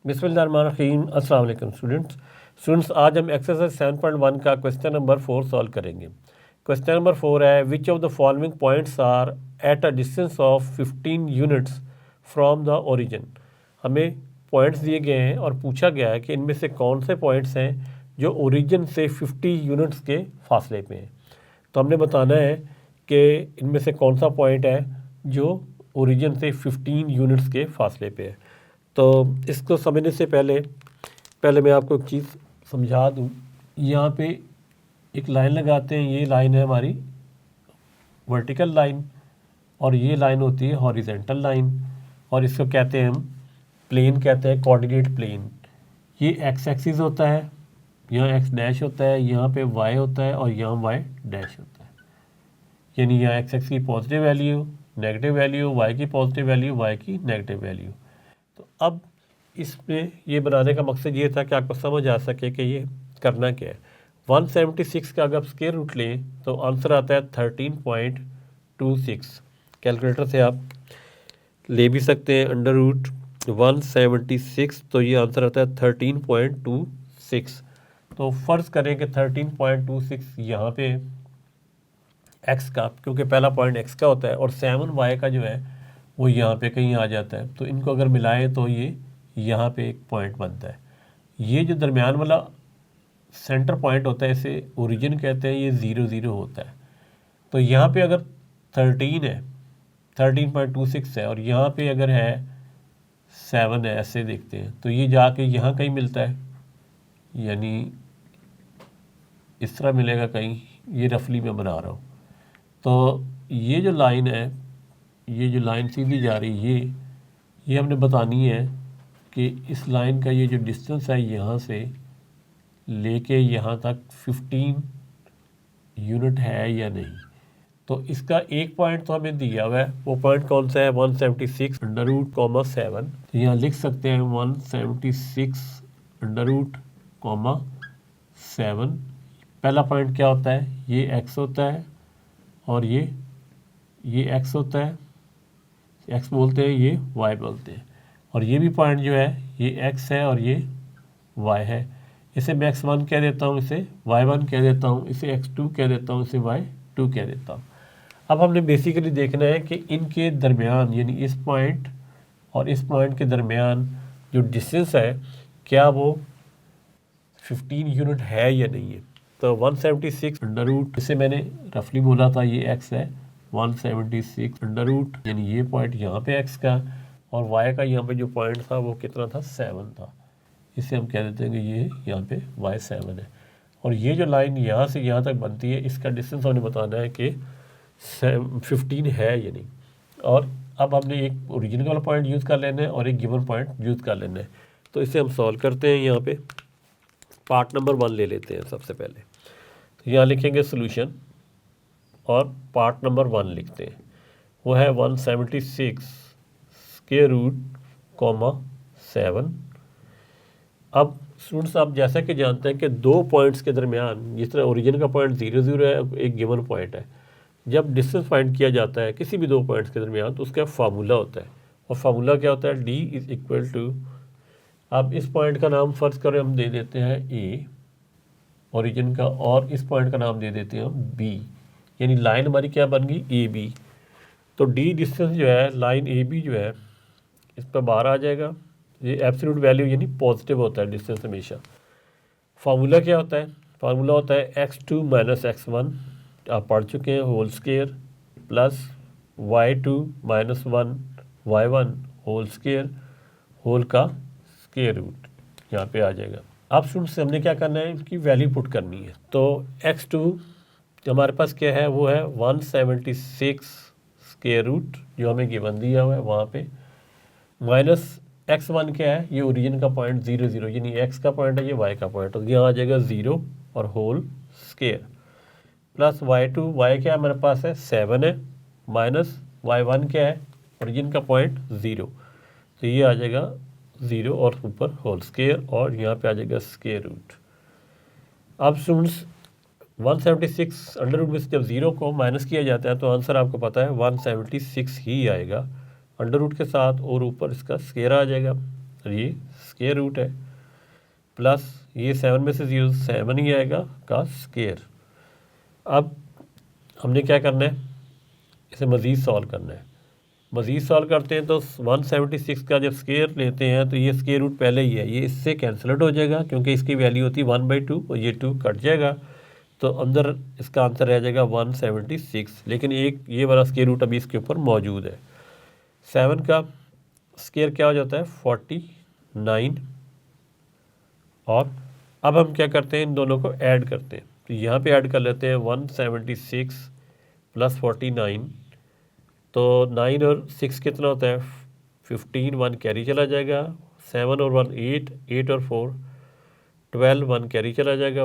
बिस्मिल्लाहिर्रहमानिर्रहीम। अस्सलाम वालेकुम स्टूडेंट्स, आज हम एक्सरसाइज 7.1 का क्वेश्चन नंबर 4 सॉल्व करेंगे। क्वेश्चन नंबर 4 है, which of the following points are at a distance of 15 units from the origin. हमें पॉइंट्स दिए गए हैं और पूछा गया है कि इनमें से कौन से पॉइंट्स हैं जो ओरिजिन से 50 यूनिट्स के फासले पे हैं। तो हमने बताना है कि इनमें से कौन सा पॉइंट है जो ओरिजिन से 15 यूनिट्स के फासले पे है। तो इसको समझने से पहले मैं आपको एक चीज़ समझा दूँ। यहाँ पे एक लाइन लगाते हैं, ये लाइन है हमारी वर्टिकल लाइन और ये लाइन होती है हॉरिजेंटल लाइन, और इसको कहते हैं हम प्लेन, कहते हैं कोऑर्डिनेट प्लेन। ये एक्स एक्सिस होता है, यहाँ एक्स डैश होता है, यहाँ पे वाई होता है और यहाँ वाई डैश होता है। यानी यहाँ एक्स एक्स की positive value, negative value, y की पॉजिटिव वैल्यू, वाई की नेगेटिव वैल्यू। तो अब इसमें ये बनाने का मकसद ये था कि आपको समझ आ सके कि ये करना क्या है। 176 का अगर आप स्क्वायर रूट लें तो आंसर आता है 13.26। कैलकुलेटर से आप ले भी सकते हैं अंडर रूट 176, तो ये आंसर आता है 13.26। तो फ़र्ज़ करें कि 13.26 यहाँ पे एक्स का, क्योंकि पहला पॉइंट एक्स का होता है, और 7 वाई का जो है वो यहाँ पे कहीं आ जाता है। तो इनको अगर मिलाएं तो ये यहाँ पे एक पॉइंट बनता है। ये जो दरमियान वाला सेंटर पॉइंट होता है, इसे ओरिजिन कहते हैं, ये 0 0 होता है। तो यहाँ पे अगर 13 है, 13.26 है, और यहाँ पे अगर है 7 है, ऐसे देखते हैं तो ये जाके यहाँ कहीं मिलता है, यानी इस तरह मिलेगा कहीं। ये रफली मैं बना रहा हूँ। तो ये जो लाइन है, ये जो लाइन सीधी जा रही है, ये हमने बतानी है कि इस लाइन का ये जो डिस्टेंस है यहाँ से लेके यहाँ तक 15 यूनिट है या नहीं। तो इसका एक पॉइंट तो हमें दिया हुआ है, वो पॉइंट कौन सा है, 176 अंडर रूट कॉमा 7। तो यहाँ लिख सकते हैं 176 अंडर रूट कॉमा 7। पहला पॉइंट क्या होता है, ये एक्स होता है और ये एक्स होता है, एक्स बोलते हैं, ये वाई बोलते हैं। और ये भी पॉइंट जो है ये एक्स है और ये वाई है। इसे मैं x1 कह देता हूँ, इसे y1 कह देता हूँ, इसे x2 कह देता हूँ, इसे y2 कह देता हूँ। अब हमने बेसिकली देखना है कि इनके दरमियान, यानी इस पॉइंट और इस पॉइंट के दरमियान जो डिस्टेंस है, क्या वो 15 यूनिट है या नहीं है। तो 176 अंडर रूट, इसे मैंने रफली बोला था, ये x है, 176 अंडर रूट, यानी ये पॉइंट यहाँ पे x का, और y का यहाँ पे जो पॉइंट था वो कितना था, 7 था। इसे हम कह देते हैं कि ये यहाँ पे y7 है। और ये जो लाइन यहाँ से यहाँ तक बनती है, इसका डिस्टेंस हमें बताना है कि 15 है या नहीं। और अब हमने एक ओरिजिनल वाला पॉइंट यूज़ कर लेना है और एक गिवन पॉइंट यूज़ कर लेना है। तो इसे हम सॉल्व करते हैं। यहाँ पे पार्ट नंबर 1 ले लेते हैं सबसे पहले। तो यहाँ लिखेंगे सोल्यूशन और पार्ट नंबर 1 लिखते हैं, वो है 176 स्क्वायर रूट कॉमा 7। अब स्टूडेंट्स, आप जैसा कि जानते हैं कि दो पॉइंट्स के दरमियान, जिस तरह ओरिजिन का पॉइंट 0 0 है, एक गिवन पॉइंट है, जब डिस्टेंस फाइंड किया जाता है किसी भी दो पॉइंट्स के दरमियान तो उसका फार्मूला होता है। और फार्मूला क्या होता है, D इज़ इक्वल टू, अब इस पॉइंट का नाम फ़र्ज़ करें हम दे देते हैं A ओरिजिन का, और इस पॉइंट का नाम दे देते हैं हम B, यानी लाइन हमारी क्या बन गई, AB। तो D डिस्टेंस जो है, लाइन AB जो है, इस पर बाहर आ जाएगा। ये एब्सोल्यूट वैल्यू यानी पॉजिटिव होता है डिस्टेंस हमेशा। फार्मूला क्या होता है, फार्मूला होता है x2 माइनस x1, आप पढ़ चुके हैं, whole square, plus y2 minus 1 y1 whole square, whole का स्क्वायर रूट यहाँ पे आ जाएगा। अब स्टूडेंट्स हमने क्या करना है, इसकी वैल्यू पुट करनी है। तो x2 हमारे पास क्या है, वो है 176 स्क्वायर रूट जो हमें गिवन दिया हुआ है वहाँ पे, माइनस x1 क्या है, ये ओरिजिन का पॉइंट 0 0, यानी x का पॉइंट है, ये y का पॉइंट, तो यहाँ आ जाएगा 0 और whole square, plus y2, y क्या है हमारे पास है 7 है, माइनस y1 क्या है, ओरिजिन का पॉइंट 0, तो ये आ जाएगा 0 और ऊपर होल स्क्वायर, और यहाँ पे आ जाएगा स्क्वायर रूट। अब स्टूडेंट्स 176 अंडर रूट में से जब 0 को माइनस किया जाता है तो आंसर आपको पता है 176 ही आएगा अंडर रूट के साथ, और ऊपर इसका स्क्वायर आ जाएगा। और ये स्केयर रूट है, प्लस ये 7 में से 0 7 ही आएगा का स्केयर। अब हमने क्या करना है, इसे मज़ीद सॉल्व करना है। मज़ीद सॉल्व करते हैं तो 176 का जब स्केयर लेते हैं तो ये स्केयर रूट पहले ही है, ये इससे कैंसिल आउट हो जाएगा क्योंकि इसकी वैल्यू होती है 1/2 और ये 2 कट जाएगा, तो अंदर इसका आंसर रह जाएगा 176। लेकिन एक ये वाला स्केयर रूट अभी इसके ऊपर मौजूद है। 7 का स्केयर क्या हो जाता है 49। और अब हम क्या करते हैं, इन दोनों को ऐड करते हैं। तो यहाँ पे ऐड कर लेते हैं 176 प्लस 49, तो 9 और 6 कितना होता है 15, 1 कैरी चला जाएगा, 7 और 1 8, 8 और 4 12, 1 कैरी चला जाएगा,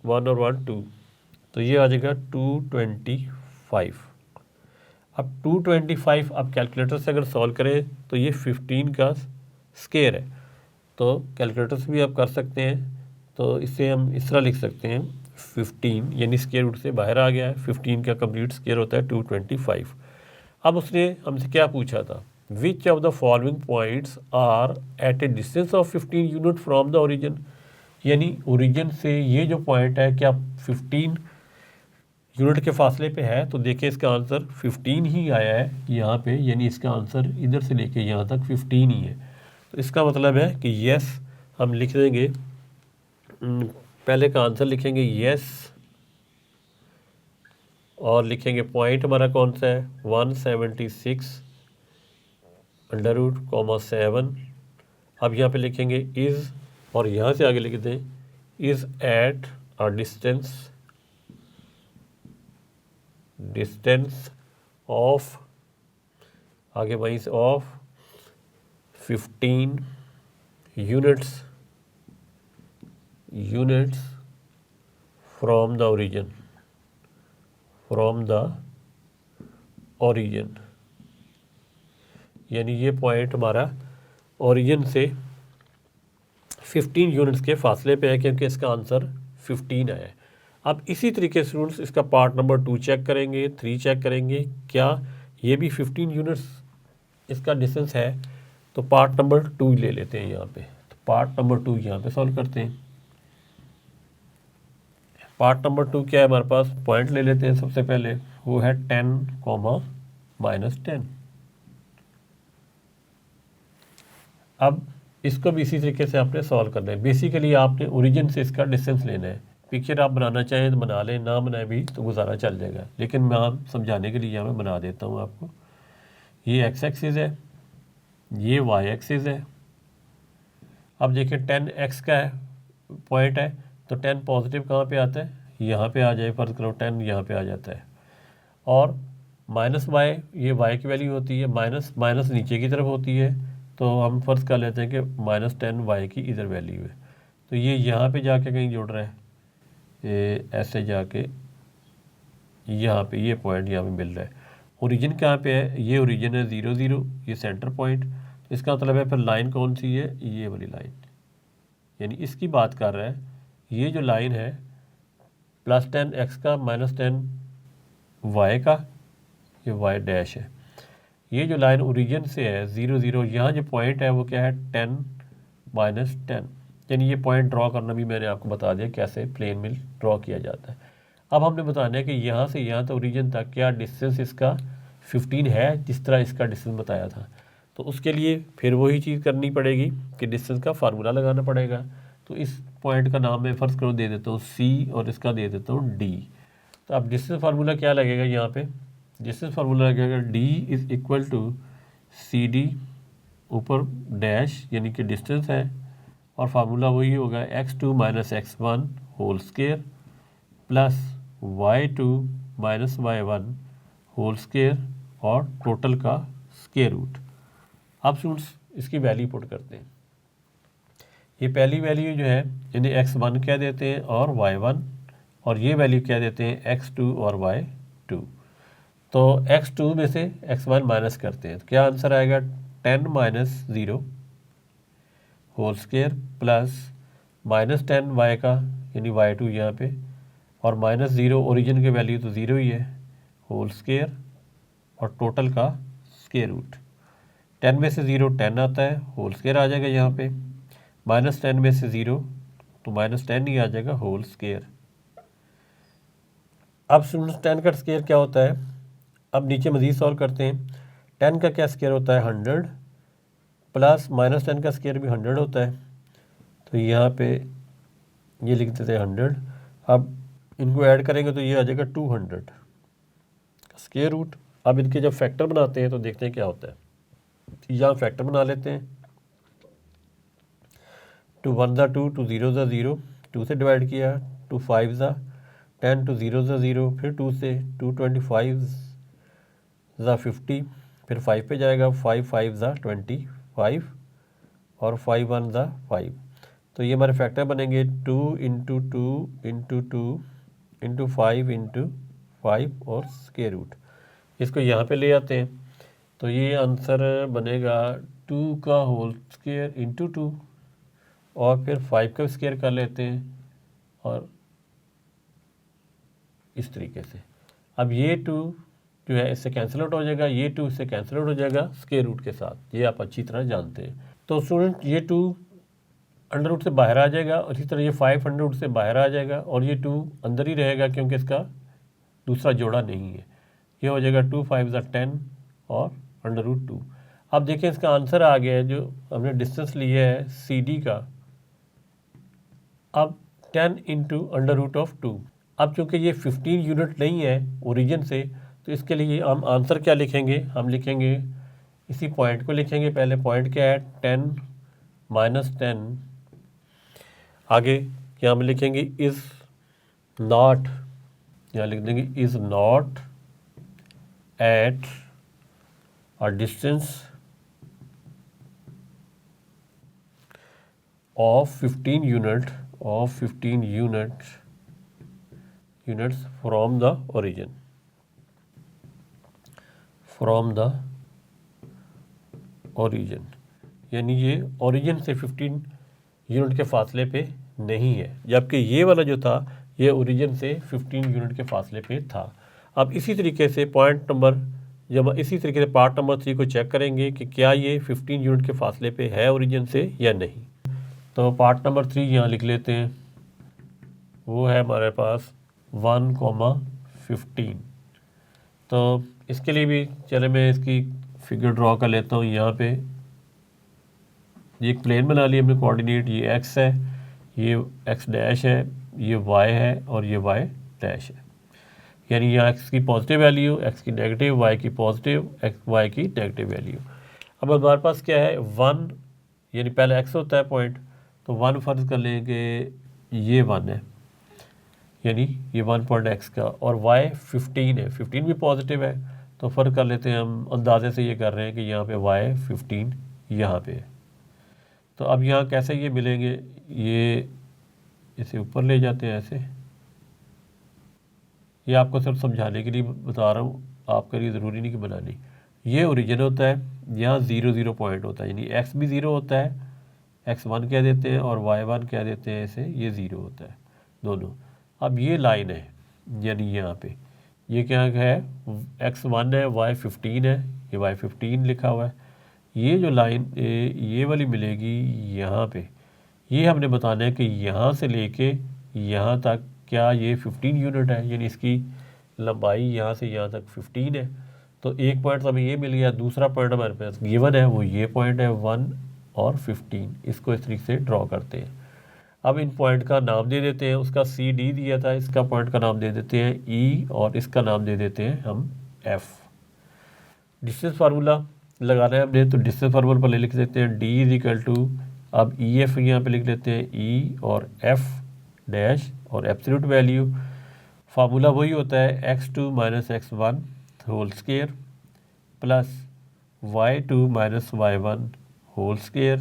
1 और 1 2, तो ये आ जाएगा 225। अब 225 अब कैलकुलेटर से अगर सॉल्व करें तो ये 15 का स्केयर है, तो कैलकुलेटर से भी आप कर सकते हैं। तो इसे हम इस तरह लिख सकते हैं 15 यानी स्केयर रूट से बाहर आ गया है, 15 का कंप्लीट स्केयर होता है 225। अब उसने हमसे क्या पूछा था, which of the following points are at a distance of 15 unit from the origin, यानी ओरिजिन से ये जो पॉइंट है क्या 15 यूनिट के फासले पे है। तो देखिए इसका आंसर 15 ही आया है यहाँ पे, यानी इसका आंसर इधर से लेके यहाँ तक 15 ही है। तो इसका मतलब है कि यस हम लिख देंगे, पहले का आंसर लिखेंगे यस और लिखेंगे पॉइंट हमारा कौन सा है 176 अंडर रूट कॉमा 7। अब यहाँ पे लिखेंगे इज़ और यहाँ से आगे लिख दें is eight a distance of, आगे वहीं से of 15 units from the origin, यानी ये पॉइंट हमारा ओरिजिन से 15 यूनिट्स के फासले पे है क्योंकि इसका आंसर 15 आया है। अब इसी तरीके से स्टूडेंट्स इसका पार्ट नंबर 2 चेक करेंगे, 3 चेक करेंगे, क्या ये भी 15 यूनिट्स इसका डिस्टेंस है। तो पार्ट नंबर 2 ले लेते हैं यहाँ पे, तो पार्ट नंबर 2 यहाँ पे सॉल्व करते हैं। पार्ट नंबर 2 क्या है हमारे पास, पॉइंट ले लेते हैं सबसे पहले, वो है 10, -10। अब इसको भी इसी तरीके से आपने सॉल्व करना है। बेसिकली आपने ओरिजिन से इसका डिस्टेंस लेना है। पिक्चर आप बनाना चाहें तो बना लें, ना बनाए भी तो गुजारा चल जाएगा, लेकिन मैं आप समझाने के लिए यहाँ मैं बना देता हूँ आपको। ये एक्स एक्सिस है, ये वाई एक्सिस है। अब देखिए 10x का है पॉइंट है, तो 10 पॉजिटिव कहाँ पे आता है, यहाँ पे आ जाए, फर्ज करो 10 यहाँ पे आ जाता है। और -y ये y की वैल्यू होती है, माइनस माइनस नीचे की तरफ होती है, तो हम फर्ज कर लेते हैं कि -10y की इधर वैल्यू है। तो ये यहाँ पे जाके कहीं जुड़ रहा है, ये ऐसे जाके यहाँ पे ये पॉइंट यहाँ पे मिल रहा है। ओरिजिन कहाँ पे है, ये ओरिजिन है 0 0, ये सेंटर पॉइंट। तो इसका मतलब है फिर लाइन कौन सी है, ये वाली लाइन, यानी इसकी बात कर रहा है। ये जो लाइन है +10x का -10y का, ये y डैश है। ये जो लाइन ओरिजिन से है 0 0, यहाँ जो पॉइंट है वो क्या है 10 -10, यानी ये पॉइंट ड्रॉ करना भी मैंने आपको बता दिया कैसे प्लेन में ड्रॉ किया जाता है। अब हमने बताना है कि यहाँ से यहाँ तक ओरिजिन तक क्या डिस्टेंस इसका 15 है, जिस तरह इसका डिस्टेंस बताया था। तो उसके लिए फिर वही चीज़ करनी पड़ेगी कि डिस्टेंस का फार्मूला लगाना पड़ेगा। तो इस पॉइंट का नाम मैं फ़र्ज़ करो दे देता हूँ C और इसका दे देता हूँ D। तो अब डिस्टेंस फार्मूला क्या लगेगा, यहाँ पे डिस्टेंस फार्मूला लगेगा D = CD ऊपर डैश यानी कि डिस्टेंस है, और फार्मूला वही होगा x2 - x1 whole square plus y2 - y1 whole square और टोटल का स्केयर रूट। अब स्टूडेंट्स इसकी वैल्यू पुट करते हैं। ये पहली वैल्यू जो है इन्हें x1 कह देते हैं और y1, और ये वैल्यू कह देते हैं x2 और y2। तो x2 में से x1 माइनस करते हैं तो क्या आंसर आएगा 10 - 0 होल स्केयर प्लस -10y का यानी y2 यहाँ पे, और -0 ओरिजिन की वैल्यू तो 0 ही है होल स्केयर और टोटल का स्केयर रूट। 10 में से 0 10 आता है, होल स्क्वायर आ जाएगा यहाँ पे। -10 में से 0 तो -10 ही आ जाएगा होल स्क्वायर। अब स्टूडेंट्स 10 का स्क्वायर क्या होता है, अब नीचे मज़ीद सॉल्व करते हैं। 10 का क्या स्क्वायर होता है 100, प्लस -10 का स्क्वायर भी 100 होता है। तो यहाँ पे ये लिख देते हैं 100। अब इनको ऐड करेंगे तो ये आ जाएगा 200 स्क्वायर रूट। अब इनके जब फैक्टर बनाते हैं तो देखते हैं क्या होता है। यहाँ फैक्टर बना लेते हैं। 2 1 ज़ा 2, 2 0 ज़ा 0, 2 से डिवाइड किया, 2 5 ज़ा 10, 2 0 ज़ा 0, फिर 2 से 2 25 ज़ा 50, फिर 5 पे जाएगा, 5 5 ज़ा 25 और 5 1 ज़ा 5। तो ये हमारे फैक्टर बनेंगे 2 इंटू 2 इंटू 2 इंटू 5 इंटू 5 और स्क्वायर रूट। इसको यहाँ पे ले आते हैं तो ये आंसर बनेगा 2 का होल स्क्वायर इंटू 2 और फिर 5 का स्क्वायर कर लेते हैं और इस तरीके से। अब ये 2 जो है इससे कैंसिल आउट हो जाएगा, ये 2 इससे कैंसिल आउट हो जाएगा स्क्वायर रूट के साथ, ये आप अच्छी तरह जानते हैं। तो स्टूडेंट ये 2 अंडर रूट से बाहर आ जाएगा और इसी तरह ये 5 अंडर रूट से बाहर आ जाएगा और ये 2 अंदर ही रहेगा क्योंकि इसका दूसरा जोड़ा नहीं है। ये हो जाएगा 2 5 ज़ा 10 और अंडर रूट 2। अब देखें इसका आंसर आ गया है जो हमने डिस्टेंस लिया है सी डी का। अब 10 इंटू अंडर रूट ऑफ 2। अब चूँकि ये 15 यूनिट नहीं है ओरिजिन से, तो इसके लिए हम आंसर क्या लिखेंगे, हम लिखेंगे इसी पॉइंट को लिखेंगे। पहले पॉइंट क्या है 10 -10, आगे यहाँ हम लिखेंगे इज़ नॉट, यहाँ लिख देंगे is not at a distance of 15 unit units from the origin, यानी ये ओरिजिन से 15 यूनिट के फासले पे नहीं है, जबकि ये वाला जो था ये ओरिजिन से 15 यूनिट के फासले पे था। अब इसी तरीके से पॉइंट नंबर, जब इसी तरीके से पार्ट नंबर 3 को चेक करेंगे कि क्या ये 15 यूनिट के फासले पे है ओरिजिन से या नहीं। तो पार्ट नंबर 3 यहाँ लिख लेते हैं, वो है हमारे पास 1,15। तो इसके लिए भी चले मैं इसकी फिगर ड्रॉ कर लेता हूँ। यहाँ पे ये एक प्लेन बना लिया हमने कोऑर्डिनेट, ये एक्स है, ये एक्स डैश है, ये वाई है और ये वाई डैश है। यानी यहाँ एक्स की पॉजिटिव वैल्यू, एक्स की नेगेटिव, वाई की पॉजिटिव, एक्स वाई की नेगेटिव वैल्यू। अब हमारे पास क्या है 1, यानी पहले एक्स होता है पॉइंट, तो 1 फर्ज कर लेंगे ये 1 है, यानी ये 1 पॉइंट एक्स का, और वाई 15 है, 15 भी पॉजिटिव है, तो फ़र्क कर लेते हैं हम, अंदाजे से ये कर रहे हैं कि यहाँ पे वाई 15 यहाँ पे है। तो अब यहाँ कैसे ये मिलेंगे, ये इसे ऊपर ले जाते हैं ऐसे, ये आपको सिर्फ समझाने के लिए बता रहा हूँ, आपके लिए ज़रूरी नहीं कि बनानी। ये ओरिजिन होता है, यहाँ 0 0 पॉइंट होता है, यानी एक्स भी 0 होता है, x1 कह देते हैं और y1 कह देते हैं, ऐसे ये 0 होता है दोनों। अब ये लाइन है, यानी यहाँ पे ये क्या है x1 है, y15 है, ये y15 लिखा हुआ है। ये जो लाइन ये वाली मिलेगी यहाँ पे, ये हमने बताना है कि यहाँ से लेके यहाँ तक क्या ये 15 यूनिट है, यानी इसकी लंबाई यहाँ से यहाँ तक 15 है। तो एक पॉइंट हमें ये मिल गया, दूसरा पॉइंट हमारे पास गिवन है वो ये पॉइंट है 1 और 15। इसको इस तरीके से ड्रॉ करते हैं। अब इन पॉइंट का नाम दे देते हैं, उसका सी डी दिया था, इसका पॉइंट का नाम दे देते हैं ई और इसका नाम दे देते हैं हम एफ। डिस्टेंस फार्मूला लगाना है हमने, तो डिस्टेंस फार्मूला पर लिख देते हैं डी इज इक्वल टू, अब ई एफ यहाँ पे लिख लेते हैं ई और एफ डैश और एब्सोल्यूट वैल्यू। फार्मूला वही होता है x2 - x1 whole square plus y2 - y1 whole square.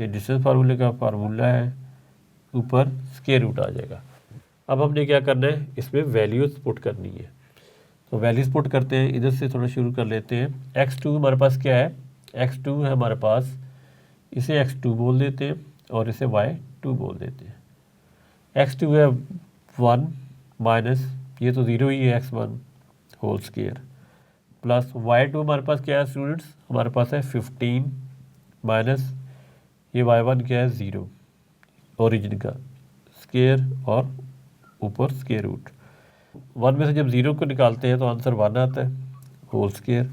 ये डिस्टेंस फार्मूले का फार्मूला है, ऊपर स्क्वायर रूट आ जाएगा। अब हमने क्या करना है, इसमें वैल्यूज पुट करनी है। तो वैल्यूज पुट करते हैं, इधर से थोड़ा शुरू कर लेते हैं। x2 हमारे पास क्या है, x2 है हमारे पास, इसे x2 बोल देते हैं और इसे y2 बोल देते हैं। x2 है 1 माइनस, ये तो 0 ही है x1 whole square, plus y2 हमारे पास क्या है स्टूडेंट्स, हमारे पास है 15 माइनस ये y1 क्या है 0 ओरिजिन का स्केयर और ऊपर स्केयर रूट। 1 में से जब 0 को निकालते हैं तो आंसर 1 आता है होल स्केयर।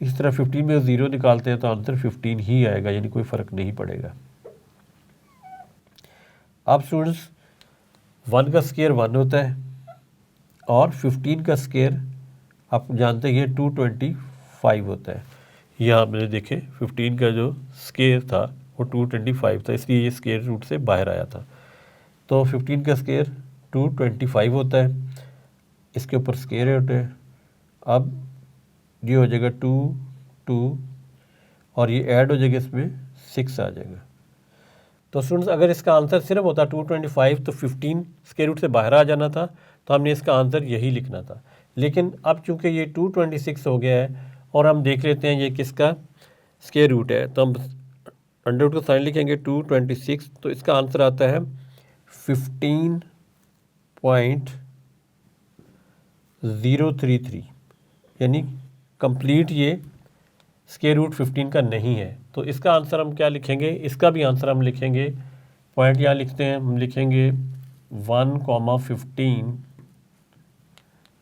इस तरह 15 में 0 निकालते हैं तो आंसर 15 ही आएगा, यानी कोई फ़र्क नहीं पड़ेगा। अब स्टूडेंट्स 1 का स्केयर 1 होता है और 15 का स्केयर आप जानते हैं 225 होता है। यहाँ मैंने देखे 15 का जो स्केयर था वो 225 था, इसलिए ये स्केयर रूट से बाहर आया था। तो 15 का स्केयर 225 होता है, इसके ऊपर स्केयर होते हैं। अब ये हो जाएगा 2 और ये ऐड हो जाएगा, इसमें 6 आ जाएगा। तो स्टूडेंट्स अगर इसका आंसर सिर्फ होता 225 तो 15 स्केयर रूट से बाहर आ जाना था, तो हमने इसका आंसर यही लिखना था। लेकिन अब चूंकि ये 226 हो गया है और हम देख लेते हैं ये किसका स्केयर रूट है, तो हम अंडर रूट का साइन लिखेंगे 226, तो इसका आंसर आता है 15.033, यानी कंप्लीट ये स्केयर रूट 15 का नहीं है। तो इसका आंसर हम क्या लिखेंगे, इसका भी आंसर हम लिखेंगे, पॉइंट यहाँ लिखते हैं, हम लिखेंगे 1,15।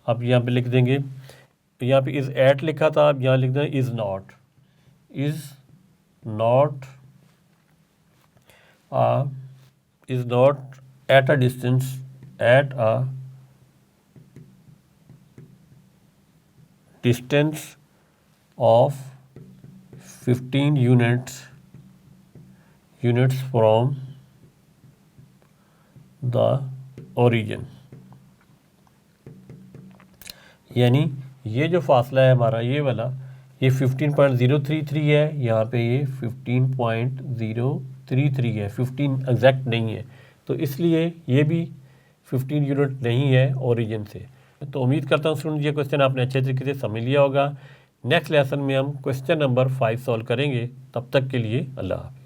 अब यहाँ पे लिख देंगे, यहाँ पे इज़ एट लिखा था, अब यहाँ लिख दें is not at a distance of 15 units from the origin। यानी ये जो फासला है हमारा ये वाला, ये 15.033 है, यहाँ पे ये 15.033 है, 15 एग्जैक्ट नहीं है, तो इसलिए ये भी 15 यूनिट नहीं है ओरिजिन से। तो उम्मीद करता हूँ स्टूडेंट ये क्वेश्चन आपने अच्छे तरीके से समझ लिया होगा। नेक्स्ट लेसन में हम क्वेश्चन नंबर 5 सॉल्व करेंगे। तब तक के लिए अल्लाह हाफ़िज़।